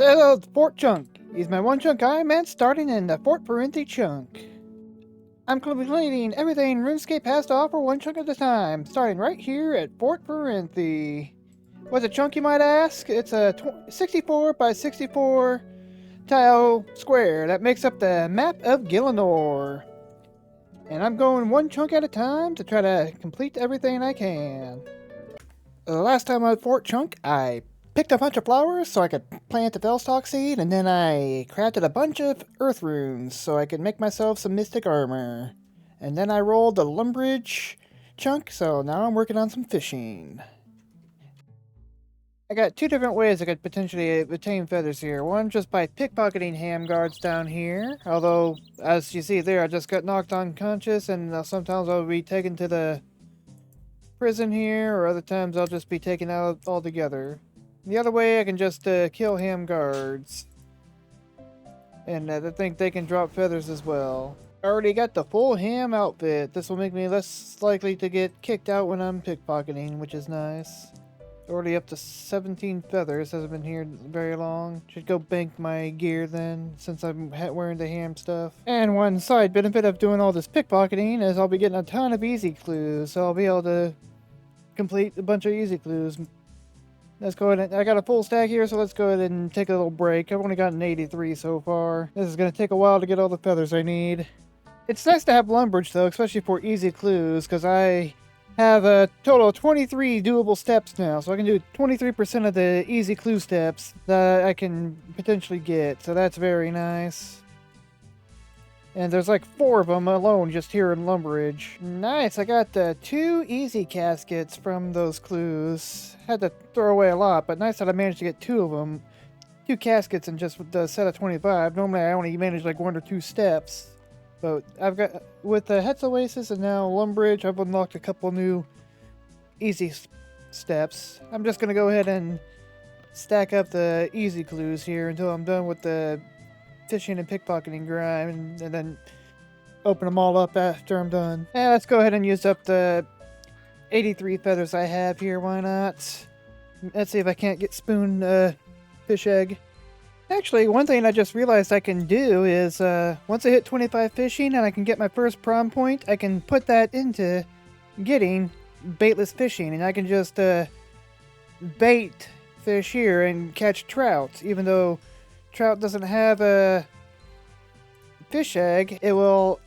The Fort Chunk. Use my one chunk I meant starting in the Fort Parenthi chunk. I'm completing everything RuneScape has to offer one chunk at a time, starting right here at Fort Parenthi. What's a chunk, you might ask? It's a 64 by 64 tile square that makes up the map of Gielinor. And I'm going one chunk at a time to try to complete everything I can. Last time at Fort Chunk, I picked a bunch of flowers so I could plant the Fellstalk seed, and then I crafted a bunch of earth runes so I could make myself some mystic armor. And then I rolled the Lumbridge chunk, so now I'm working on some fishing. I got two different ways I could potentially obtain feathers here. One just by pickpocketing ham guards down here, although, as you see there, I just got knocked unconscious, and sometimes I'll be taken to the prison here, or other times I'll just be taken out altogether. The other way, I can just kill ham guards. And I think they can drop feathers as well. I already got the full ham outfit. This will make me less likely to get kicked out when I'm pickpocketing, which is nice. Already up to 17 feathers. Hasn't been here very long. Should go bank my gear then, since I'm wearing the ham stuff. And one side benefit of doing all this pickpocketing is I'll be getting a ton of easy clues, so I'll be able to complete a bunch of easy clues. Let's go ahead and, I got a full stack here, so let's go ahead and take a little break. I've only gotten 83 so far. This is going to take a while to get all the feathers I need. It's nice to have Lumbridge though, especially for easy clues, because I have a total of 23 doable steps now, so I can do 23% of the easy clue steps that I can potentially get, so that's very nice. And there's like 4 of them alone just here in Lumbridge. Nice, I got 2 easy caskets from those clues. Had to throw away a lot, but nice that I managed to get 2 of them. 2 caskets in just the set of 25. Normally I only manage like 1 or 2 steps. But I've got, with the Hex Oasis and now Lumbridge, I've unlocked a couple new easy steps. I'm just going to go ahead and stack up the easy clues here until I'm done with the fishing and pickpocketing grind, and then open them all up after I'm done. Yeah, let's go ahead and use up the 83 feathers I have here, why not? Let's see if I can't get spoon fish egg. Actually, one thing I just realized I can do is, once I hit 25 fishing and I can get my first prawn point, I can put that into getting baitless fishing, and I can just bait fish here and catch trout. Even though trout doesn't have a fish egg, it will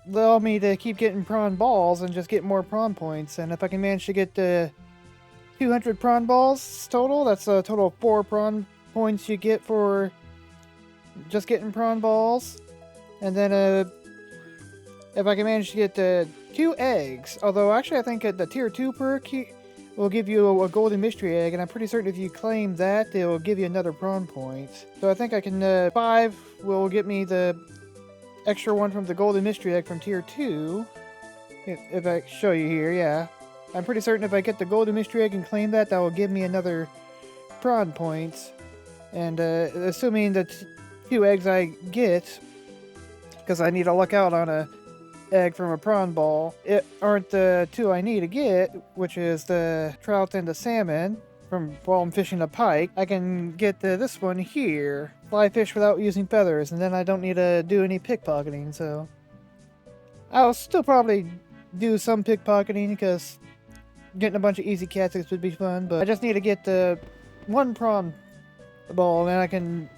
allow me to keep getting prawn balls and just get more prawn points. And if I can manage to get 200 prawn balls total, that's a total of 4 prawn points you get for just getting prawn balls. And then if I can manage to get 2 eggs, although actually I think the tier 2 perk will give you a golden mystery egg, and I'm pretty certain if you claim that, it will give you another prawn point. So I think I can 5 will get me the extra one from the golden mystery egg from tier 2. If I show you here, yeah. I'm pretty certain if I get the golden mystery egg and claim that, that will give me another prawn points. And assuming that 2 eggs I get, because I need to luck out on a egg from a prawn ball, it aren't the 2 I need to get, which is the trout and the salmon from while I'm fishing a pike. I can get this one here, fly fish without using feathers, and then I don't need to do any pickpocketing. So I'll still probably do some pickpocketing because getting a bunch of easy caskets would be fun, but I just need to get the 1 prawn ball, and I can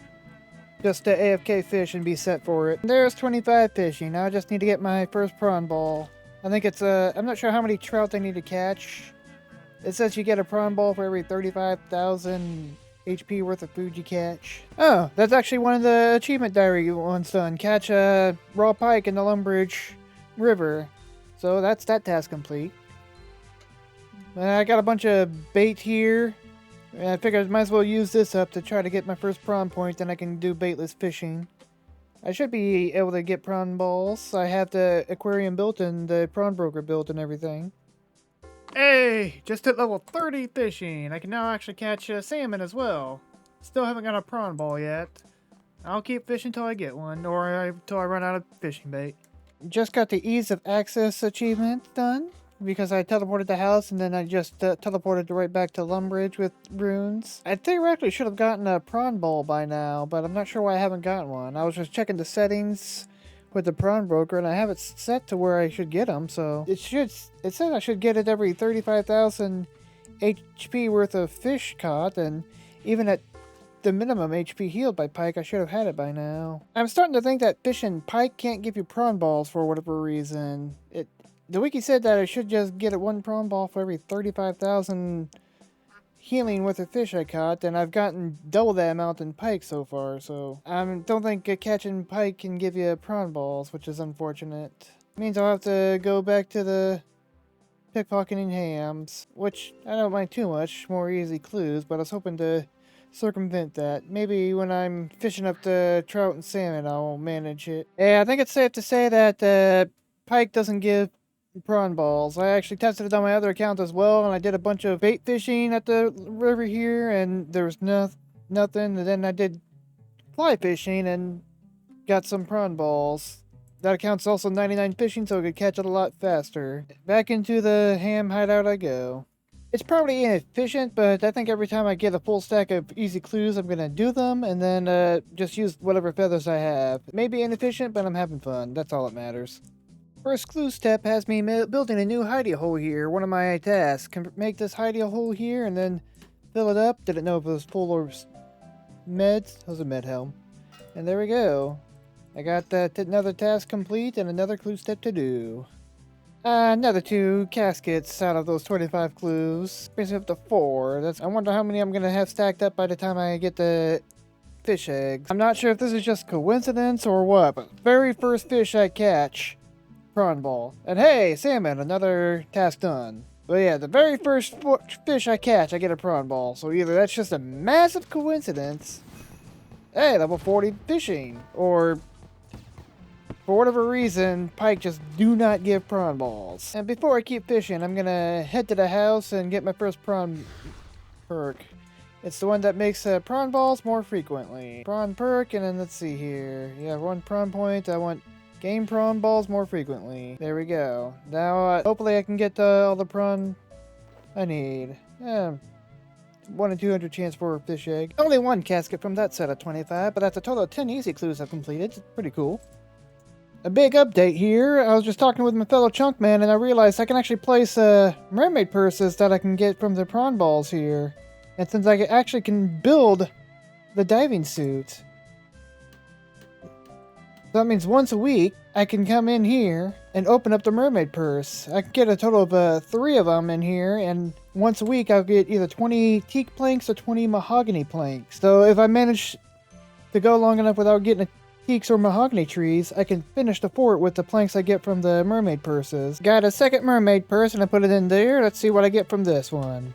just AFK fish and be set for it. There's 25 fishing. Now I just need to get my first prawn ball. I think it's I'm not sure how many trout I need to catch. It says you get a prawn ball for every 35,000 HP worth of food you catch. Oh, that's actually one of the achievement diary ones done. Catch a raw pike in the Lumbridge River. So that's that task complete. I got a bunch of bait here. I figured I might as well use this up to try to get my first prawn point, then I can do baitless fishing. I should be able to get prawn balls. I have the aquarium built and the prawn broker built and everything. Hey! Just hit level 30 fishing. I can now actually catch salmon as well. Still haven't got a prawn ball yet. I'll keep fishing till I get one, or until I run out of fishing bait. Just got the ease of access achievement done because I teleported the house and then I just teleported right back to Lumbridge with runes. I theoretically should have gotten a prawn bowl by now, but I'm not sure why I haven't gotten one. I was just checking the settings with the prawn broker and I have it set to where I should get them, so it says I should get it every 35,000 HP worth of fish caught, and even at the minimum HP healed by pike, I should have had it by now. I'm starting to think that fish and pike can't give you prawn balls for whatever reason. The wiki said that I should just get one prawn ball for every 35,000 healing with a fish I caught, and I've gotten double that amount in pike so far, so I don't think catching pike can give you prawn balls, which is unfortunate. Means I'll have to go back to the pickpocketing hams, which I don't mind too much, more easy clues, but I was hoping to circumvent that. Maybe when I'm fishing up the trout and salmon, I'll manage it. Yeah, I think it's safe to say that pike doesn't give prawn balls. I actually tested it on my other account as well, and I did a bunch of bait fishing at the river here, and there was nothing. And then I did fly fishing and got some prawn balls. That account's also 99 fishing, so I could catch it a lot faster. Back into the ham hideout I go. It's probably inefficient, but I think every time I get a full stack of easy clues, I'm gonna do them, and then just use whatever feathers I have. It may be inefficient, but I'm having fun. That's all that matters. First clue step has me building a new hidey hole here. One of my tasks. Can make this hidey hole here and then fill it up. Didn't know if it was full or meds. That was a med helm. And there we go. I got another task complete and another clue step to do. Another 2 caskets out of those 25 clues. Brings me up to 4. I wonder how many I'm gonna have stacked up by the time I get the fish eggs. I'm not sure if this is just coincidence or what, but very first fish I catch, prawn ball. And hey, salmon, another task done. But yeah, the very first fish I catch, I get a prawn ball. So either that's just a massive coincidence, hey, level 40 fishing, or for whatever reason, pike just do not give prawn balls. And before I keep fishing, I'm gonna head to the house and get my first prawn perk. It's the one that makes prawn balls more frequently. Prawn perk, and then let's see here. Yeah, 1 prawn point. I want game prawn balls more frequently. There we go. Now, hopefully I can get all the prawn I need. 1 in 200 chance for a fish egg. Only 1 casket from that set of 25, but that's a total of 10 easy clues I've completed. It's pretty cool. A big update here. I was just talking with my fellow chuknmen and I realized I can actually place mermaid purses that I can get from the prawn balls here. And since I actually can build the diving suit, that means once a week I can come in here and open up the mermaid purse. I can get a total of 3 of them in here, and once a week I'll get either 20 teak planks or 20 mahogany planks. So if I manage to go long enough without getting teaks or mahogany trees, I can finish the fort with the planks I get from the mermaid purses. Got a second mermaid purse and I put it in there. Let's see what I get from this one.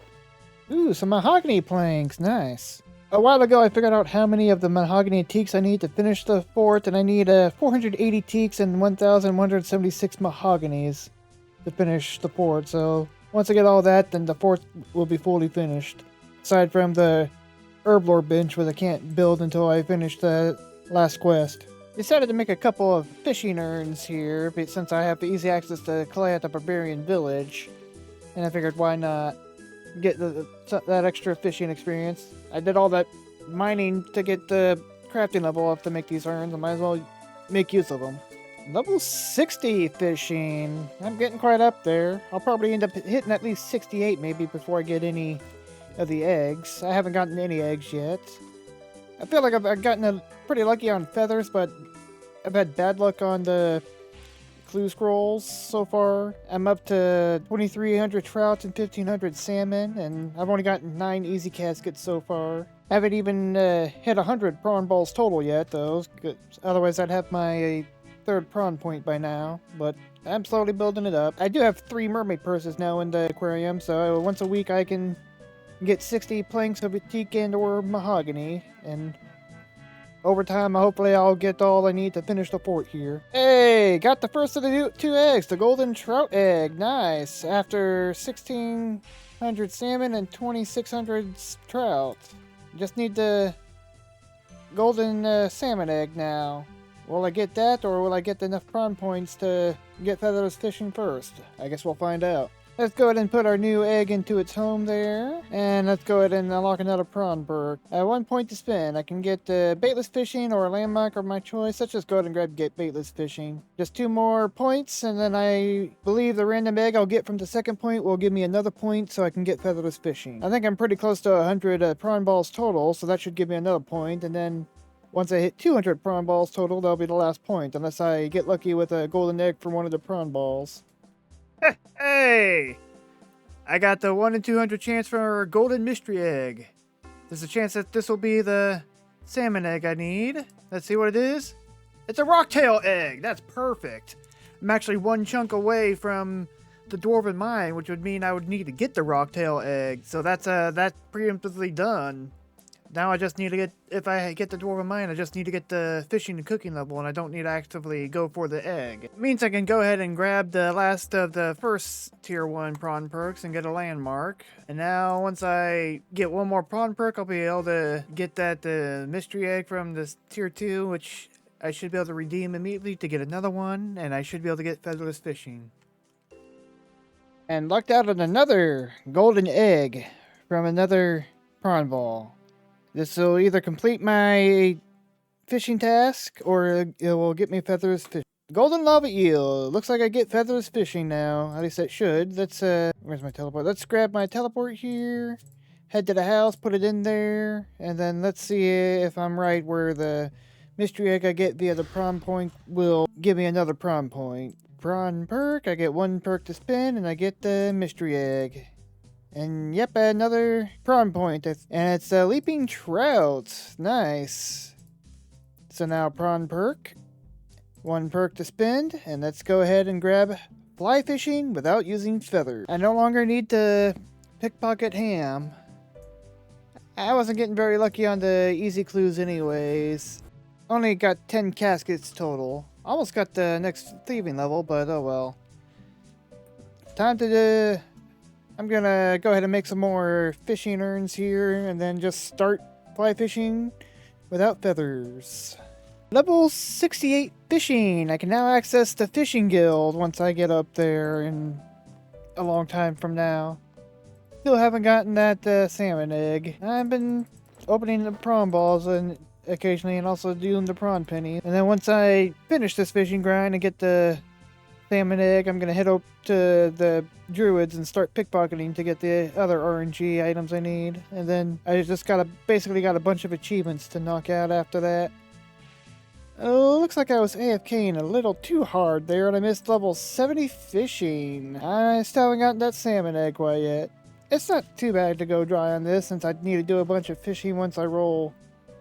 Ooh, some mahogany planks. Nice. A while ago I figured out how many of the mahogany teaks I need to finish the fort, and I need 480 teaks and 1,176 mahoganies to finish the fort. So once I get all that, then the fort will be fully finished. Aside from the herblore bench, where I can't build until I finish the last quest. Decided to make a couple of fishing urns here, since I have easy access to clay at the barbarian village, and I figured why not get that extra fishing experience. I did all that mining to get the crafting level up to make these urns. I might as well make use of them. Level 60 fishing. I'm getting quite up there. I'll probably end up hitting at least 68 maybe before I get any of the eggs. I haven't gotten any eggs yet. I feel like I've gotten pretty lucky on feathers, but I've had bad luck on the clue scrolls so far. I'm up to 2,300 trout and 1,500 salmon, and I've only gotten 9 easy caskets so far. I haven't even hit 100 prawn balls total yet, though. Otherwise, I'd have my 3rd prawn point by now, but I'm slowly building it up. I do have 3 mermaid purses now in the aquarium, so once a week I can get 60 planks of teak and or mahogany, and over time, hopefully I'll get all I need to finish the fort here. Hey, got the first of the 2 eggs, the golden trout egg. Nice. After 1,600 salmon and 2,600 trout. Just need the golden salmon egg now. Will I get that, or will I get enough prawn points to get featherless fishing first? I guess we'll find out. Let's go ahead and put our new egg into its home there. And let's go ahead and unlock another prawn perk. 1 point to spend. I can get baitless fishing or a landmark of my choice. Let's just go ahead and grab get baitless fishing. Just 2 more points, and then I believe the random egg I'll get from the second point will give me another point so I can get featherless fishing. I think I'm pretty close to 100 prawn balls total, so that should give me another point. And then once I hit 200 prawn balls total, that'll be the last point, unless I get lucky with a golden egg from one of the prawn balls. Hey! I got the 1 in 200 chance for a golden mystery egg. There's a chance that this will be the salmon egg I need. Let's see what it is. It's a rocktail egg! That's perfect. I'm actually 1 chunk away from the dwarven mine, which would mean I would need to get the rocktail egg. So that's preemptively done. Now I just need to get, if I get the dwarven mine, I just need to get the fishing and cooking level, and I don't need to actively go for the egg. It means I can go ahead and grab the last of the first tier 1 prawn perks and get a landmark. And now once I get 1 more prawn perk, I'll be able to get that mystery egg from this tier 2, which I should be able to redeem immediately to get another one, and I should be able to get featherless fishing. And lucked out on another golden egg from another prawn ball. This will either complete my fishing task, or it will get me featherless fishing. Golden lava eel. Looks like I get featherless fishing now. At least it should. Let's, where's my teleport? Let's grab my teleport here. Head to the house, put it in there. And then let's see if I'm right where the mystery egg I get via the prawn point will give me another prawn point. Prawn perk. I get 1 perk to spin, and I get the mystery egg. And yep, another prawn point. And it's a leaping trout. Nice. So now prawn perk. 1 perk to spend. And let's go ahead and grab fly fishing without using feathers. I no longer need to pickpocket H.A.M. I wasn't getting very lucky on the easy clues anyways. Only got 10 caskets total. Almost got the next thieving level, but oh well. Time to I'm gonna go ahead and make some more fishing urns here and then just start fly fishing without feathers. Level 68 fishing. I can now access the fishing guild once I get up there in a long time from now. Still haven't gotten that salmon egg. I've been opening the prawn balls and occasionally, and also doing the prawn penny. And then once I finish this fishing grind and get the salmon egg, I'm gonna head up to the druids and start pickpocketing to get the other RNG items I need. And then I just basically got a bunch of achievements to knock out after that. Oh, looks like I was AFKing a little too hard there and I missed level 70 fishing. I still haven't gotten that salmon egg quite yet. It's not too bad to go dry on this since I need to do a bunch of fishing once I roll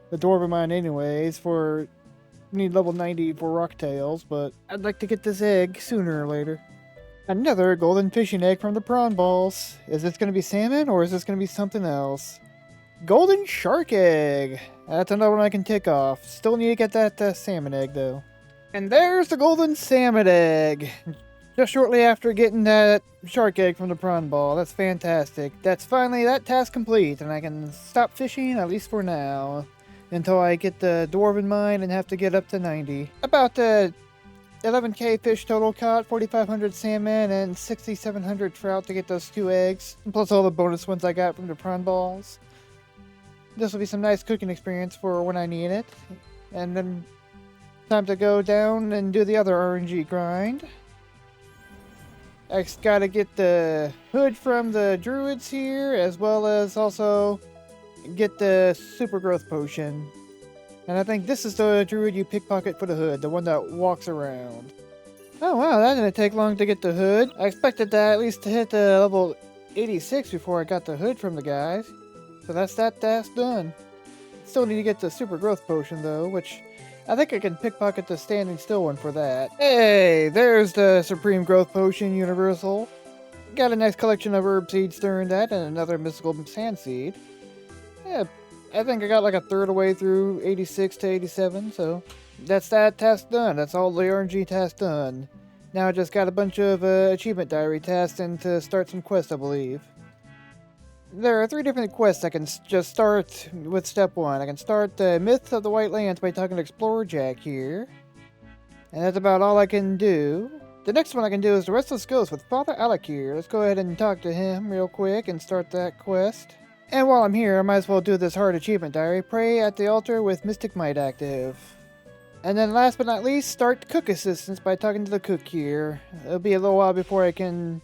the dwarven mine anyways need level 90 for rocktails, but I'd like to get this egg sooner or later. Another golden fishing egg from the prawn balls. Is this going to be salmon or is this going to be something else? Golden shark egg. That's another one I can tick off. Still need to get that salmon egg though. And there's the golden salmon egg. Just shortly after getting that shark egg from the prawn ball. That's fantastic. That's finally that task complete and I can stop fishing at least for now. Until I get the dwarven mine and have to get up to 90. About 11k fish total caught, 4,500 salmon, and 6,700 trout to get those 2 eggs. Plus all the bonus ones I got from the prawn balls. This will be some nice cooking experience for when I need it. And then time to go down and do the other RNG grind. I just gotta get the hood from the druids here, as well as also get the super growth potion. And I think this is the druid you pickpocket for the hood, the one that walks around. Oh wow, that didn't take long to get the hood. I expected that at least to hit the level 86 before I got the hood from the guys. So that's that task done. Still need to get the super growth potion though, which I think I can pickpocket the standing still one for that. Hey, there's the supreme growth potion universal. Got a nice collection of herb seeds during that and another mystical sand seed. Yeah, I think I got like a third of the way through 86 to 87, so that's that task done. That's all the RNG tasks done. Now I just got a bunch of achievement diary tasks and to start some quests, I believe. There are 3 different quests I can just start with step 1. I can start the Myth of the White Lands by talking to Explorer Jack here. And that's about all I can do. The next one I can do is the Restless Ghost with Father Alec here. Let's go ahead and talk to him real quick and start that quest. And while I'm here, I might as well do this hard achievement diary. Pray at the altar with Mystic Might active. And then last but not least, start cook assistance by talking to the cook here. It'll be a little while before I can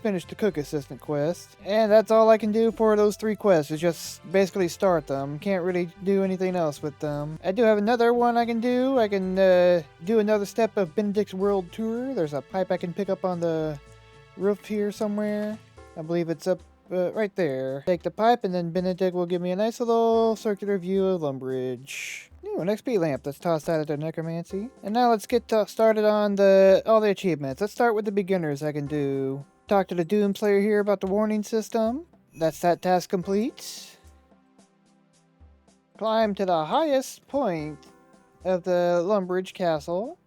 finish the cook assistant quest. And that's all I can do for those 3 quests, is just basically start them. Can't really do anything else with them. I do have another one I can do. I can do another step of Benedict's World Tour. There's a pipe I can pick up on the roof here somewhere. I believe it's up right there. Take the pipe and then Benedict will give me a nice little circular view of Lumbridge. Ooh, an XP lamp. Let's toss that at the necromancy. And now let's get started on all the achievements. Let's start with the beginners I can do. Talk to the Doom player here about the warning system. That's that task complete. Climb to the highest point of the Lumbridge castle.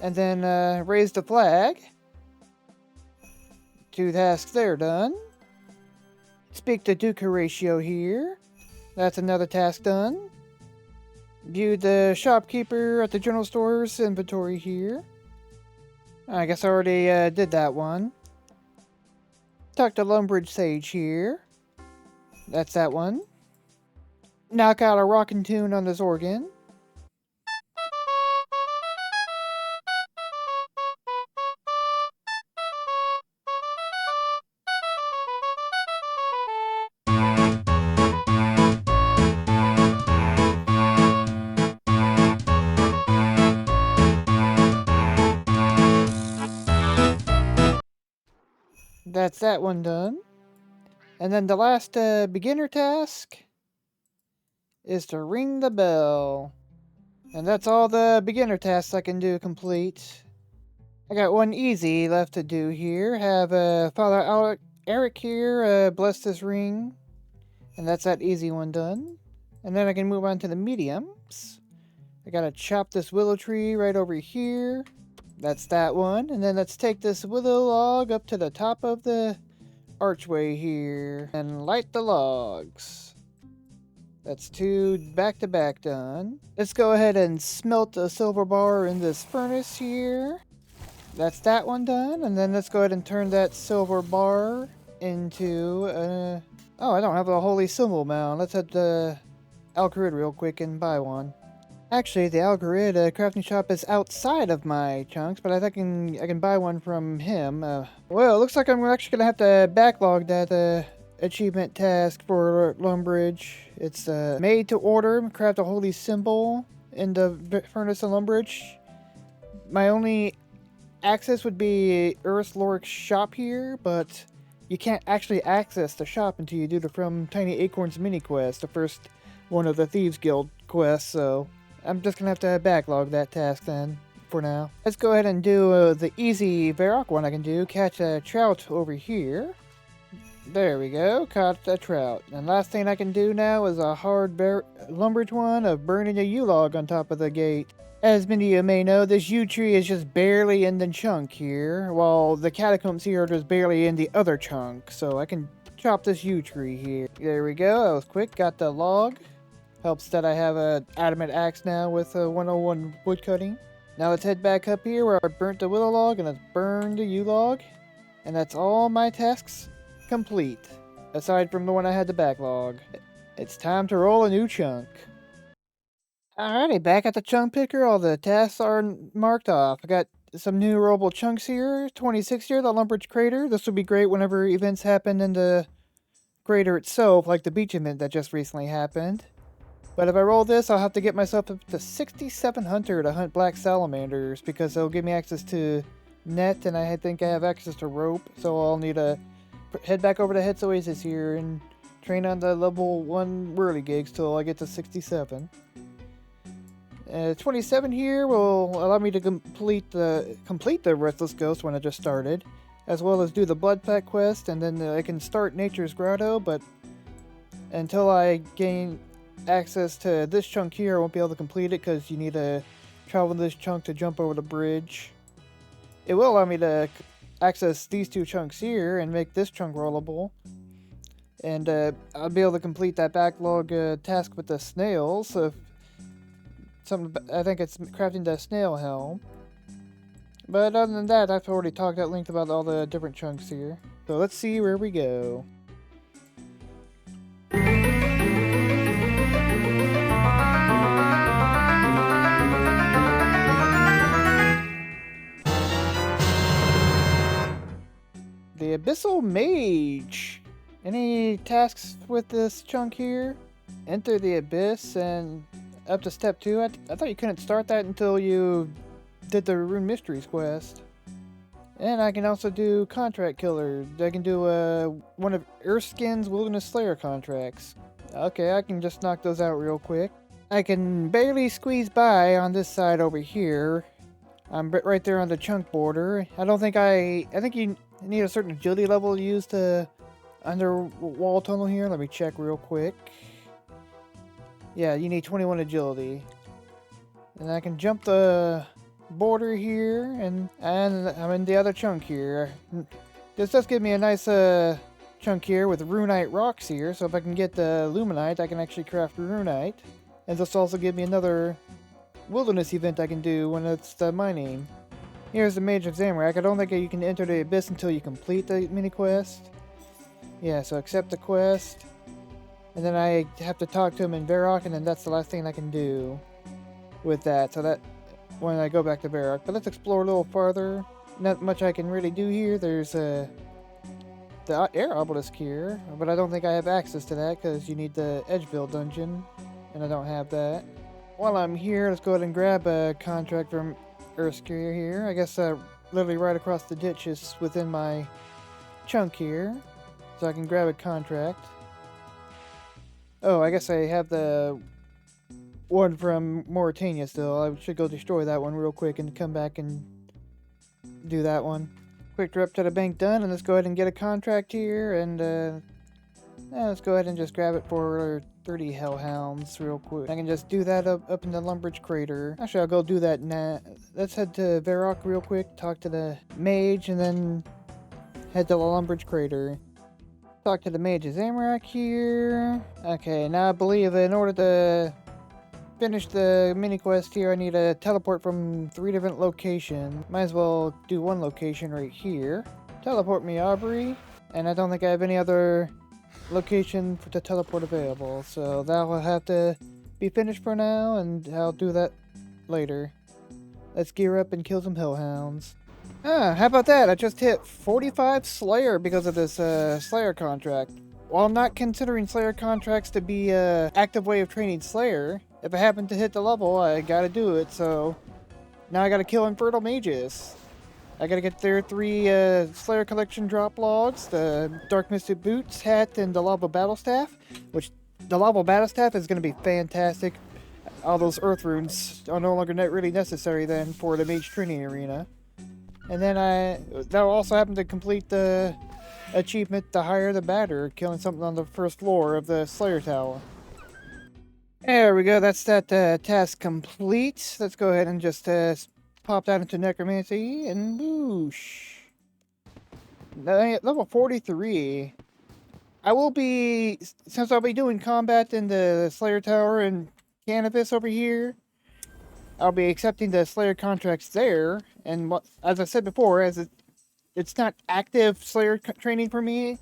And then raise the flag. 2 tasks there done. Speak to Duke Horatio here. That's another task done. View the shopkeeper at the general store's inventory here. I guess I already did that one. Talk to Lumbridge Sage here. That's that one. Knock out a rockin' tune on this organ. That's that one done. And then the last beginner task is to ring the bell. And that's all the beginner tasks I can do complete. I got one easy left to do here. Have Father Eric here bless this ring. And that's that easy one done. And then I can move on to the mediums. I gotta chop this willow tree right over here. That's that one. And then let's take this willow log up to the top of the archway here and light the logs. That's 2 back-to-back done. Let's go ahead and smelt a silver bar in this furnace here. That's that one done. And then let's go ahead and turn that silver bar into oh, I don't have a holy symbol mound. Let's head to Alcarid real quick and buy one. Actually, the Alcarid crafting shop is outside of my chunks, but I think I can buy one from him. Well, it looks like I'm actually going to have to backlog that achievement task for Lumbridge. It's made to order, craft a holy symbol in the furnace of Lumbridge. My only access would be Earth Loric's shop here, but you can't actually access the shop until you do the From Tiny Acorns mini quest, the first one of the Thieves Guild quests, so I'm just gonna have to backlog that task then, for now. Let's go ahead and do the easy Varrock one I can do. Catch a trout over here. There we go, caught a trout. And last thing I can do now is a hard Lumbridge one of burning a U-log on top of the gate. As many of you may know, this yew tree is just barely in the chunk here, while the catacombs here are just barely in the other chunk. So I can chop this yew tree here. There we go, that was quick, got the log. Helps that I have an adamant axe now with a 101 wood cutting. Now let's head back up here where I burnt the willow log and let's burn the yew log. And that's all my tasks complete, aside from the one I had to backlog. It's time to roll a new chunk. Alrighty, back at the chunk picker, all the tasks are marked off. I got some new rollable chunks here. 26 here, the Lumbridge Crater. This would be great whenever events happen in the crater itself, like the beach event that just recently happened. But if I roll this, I'll have to get myself up to 67 hunter to hunt black salamanders, because it'll give me access to net, and I think I have access to rope, so I'll need to head back over to Head's Oasis here and train on the level 1 whirligigs till I get to 67. 27 here will allow me to complete the Restless Ghost one I just started, as well as do the Blood Pact quest, and then I can start Nature's Grotto, but until I gain access to this chunk here, I won't be able to complete it because you need to travel this chunk to jump over the bridge. It will allow me to access these 2 chunks here and make this chunk rollable. And I'll be able to complete that backlog task with the snails. So I think it's crafting the snail helm. But other than that, I've already talked at length about all the different chunks here. So let's see where we go. The Abyssal Mage. Any tasks with this chunk here? Enter the Abyss and up to step 2. I thought you couldn't start that until you did the Rune Mysteries quest. And I can also do Contract Killer. I can do one of Erskine's Wilderness Slayer contracts. Okay, I can just knock those out real quick. I can barely squeeze by on this side over here. I'm right there on the chunk border. I think you need a certain agility level to use the underwall tunnel here. Let me check real quick. Yeah, you need 21 agility. And I can jump the border here, and I'm in the other chunk here. This does give me a nice chunk here with runite rocks here, so if I can get the luminite, I can actually craft runite. And this also give me another wilderness event I can do when it's the mining. Here's the Mage of Zamorak. I don't think you can enter the Abyss until you complete the mini quest. Yeah, so accept the quest. And then I have to talk to him in Varrock, and then that's the last thing I can do with that. So that when I go back to Varrock. But let's explore a little farther. Not much I can really do here. There's the air obelisk here, but I don't think I have access to that because you need the Edgeville dungeon, and I don't have that. While I'm here, let's go ahead and grab a contract from Erskine here. I guess literally right across the ditch is within my chunk here, so I can grab a contract. Oh, I guess I have the one from Mauritania still. I should go destroy that one real quick and come back and do that one. Quick trip to the bank done, and let's go ahead and get a contract here, and let's go ahead and just grab it for 30 hellhounds real quick. I can just do that up in the Lumbridge crater. Actually, I'll go do that now. Let's head to Varrock real quick, talk to the mage, and then head to the Lumbridge crater. Talk to the Mage of Zamorak here. Okay, now I believe in order to finish the mini quest here, I need a teleport from 3 different locations. Might as well do one location right here. Teleport me, Aubrey. And I don't think I have any other location to teleport available, so that will have to be finished for now, and I'll do that later. Let's gear up and kill some hellhounds. How about that? I just hit 45 Slayer because of this Slayer contract. While not considering Slayer contracts to be an active way of training Slayer, if I happen to hit the level, I gotta do it, so now I gotta kill Infernal Mages. I gotta get their 3 Slayer Collection drop logs, the Dark Mystic Boots, hat, and the Lava Battle Staff, which the Lava Battle Staff is gonna be fantastic. All those Earth Runes are no longer really necessary then for the Mage Training Arena. And then that'll also happen to complete the achievement, the higher the batter, killing something on the first floor of the Slayer Tower. There we go, that's that task complete. Let's go ahead and just pop that into Necromancy, and whoosh. Level 43. Since I'll be doing combat in the Slayer Tower and Cannabis over here, I'll be accepting the Slayer contracts there, and as I said before, as it's not active Slayer training for me,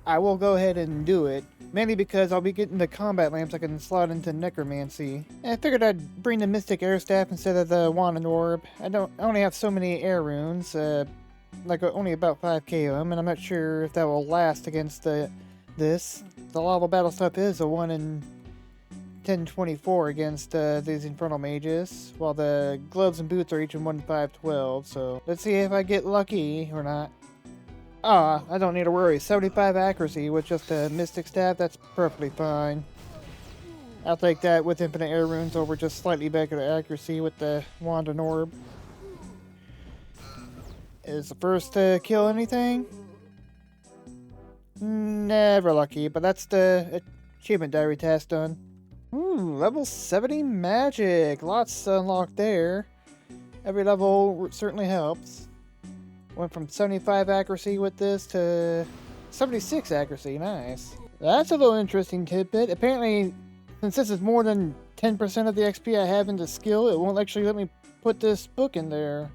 I will go ahead and do it. Mainly because I'll be getting the combat lamps I can slot into Necromancy. And I figured I'd bring the Mystic Air Staff instead of the Wand and Orb. I only have so many air runes, like only about 5k of them, and I'm not sure if that will last against this. The Lava Battle Stuff is a 1 in 1024 against these Infernal Mages, while the gloves and boots are each in 1 in 512, so let's see if I get lucky or not. I don't need to worry. 75 accuracy with just a Mystic Staff, that's perfectly fine. I'll take that with Infinite Air Runes over just slightly better accuracy with the Wand and Orb. Is the first to kill anything? Never lucky, but that's the achievement diary task done. Level 70 magic. Lots to unlock there. Every level certainly helps. Went from 75 accuracy with this to 76 accuracy. Nice. That's a little interesting tidbit. Apparently, since this is more than 10% of the XP I have into skill, it won't actually let me put this book in there.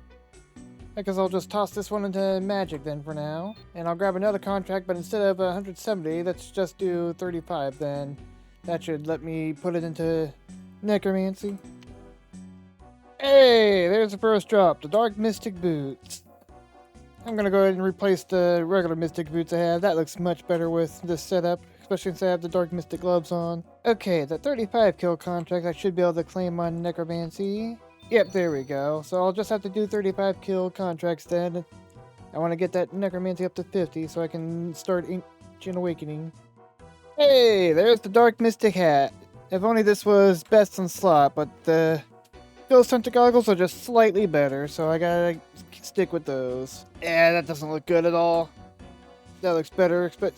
I guess I'll just toss this one into magic then for now. And I'll grab another contract, but instead of 170, let's just do 35 then. That should let me put it into necromancy. Hey, there's the first drop, the Dark Mystic Boots. I'm gonna go ahead and replace the regular Mystic Boots I have. That looks much better with this setup, especially since I have the Dark Mystic Gloves on. Okay, the 35 kill contract I should be able to claim on necromancy. Yep, there we go. So I'll just have to do 35 kill contracts then. I want to get that necromancy up to 50 so I can start Ancient Awakening. Hey, there's the Dark Mystic Hat. If only this was best in slot, but the Ghost Hunter goggles are just slightly better, so I gotta stick with those. Yeah, that doesn't look good at all. That looks better, but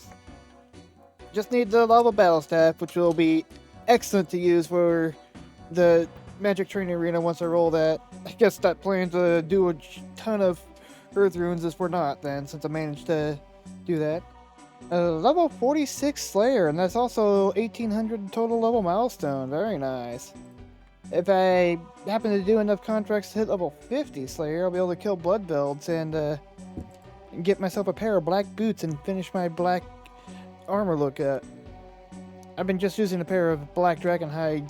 just need the Lava Battle Staff, which will be excellent to use for the Magic Training Arena once I roll that. I guess that plan to do a ton of Earth Runes is for naught then, since I managed to do that. Level 46 Slayer, and that's also 1800 total level milestone. Very nice. If I happen to do enough contracts to hit level 50 Slayer, I'll be able to kill Blood Belts and get myself a pair of black boots and finish my black armor look up. I've been just using a pair of black dragonhide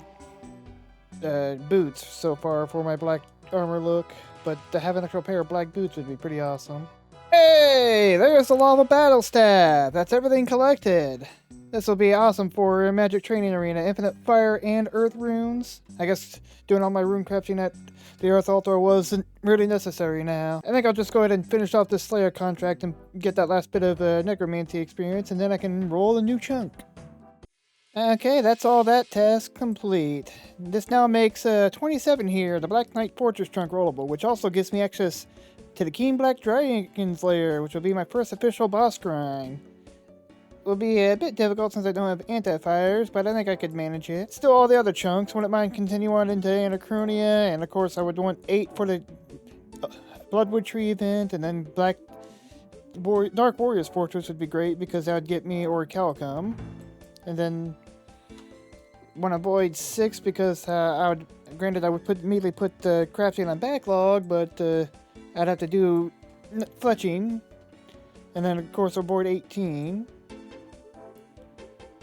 boots so far for my black armor look, but to have an actual pair of black boots would be pretty awesome. Hey, there's the Lava Battle Staff! That's everything collected! This will be awesome for Magic Training Arena, Infinite Fire and Earth Runes. I guess doing all my rune crafting at the Earth Altar wasn't really necessary now. I think I'll just go ahead and finish off this Slayer contract and get that last bit of Necromancy experience, and then I can roll a new chunk. Okay, that's all that task complete. This now makes 27 here, the Black Knight Fortress trunk rollable, which also gives me access to the Keen Black Dragon's Lair, which will be my first official boss grind. It will be a bit difficult since I don't have anti-fires, but I think I could manage it. Still, all the other chunks, wouldn't mind continue on into Anachronia, and of course I would want 8 for the Bloodwood Tree event, and then Dark Warriors Fortress would be great because that would get me Orichalcum. And then want to avoid 6 because I would immediately put the crafting on backlog, but I'd have to do fletching, and then of course avoid 18.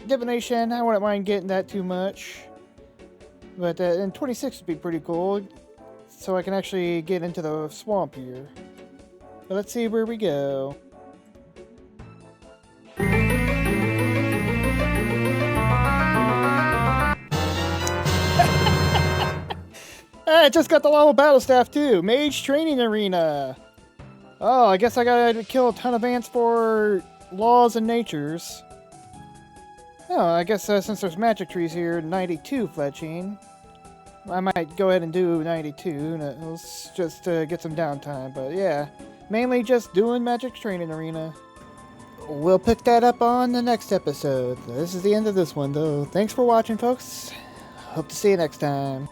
Divination, I wouldn't mind getting that too much, but and 26 would be pretty cool, so I can actually get into the swamp here. But let's see where we go. I just got the Lava Battle Staff too! Mage Training Arena! Oh, I guess I gotta kill a ton of ants for Laws and Natures. Oh, I guess since there's magic trees here, 92 fletching. I might go ahead and do 92, let's just get some downtime, but yeah. Mainly just doing Magic Training Arena. We'll pick that up on the next episode. This is the end of this one though. Thanks for watching, folks. Hope to see you next time.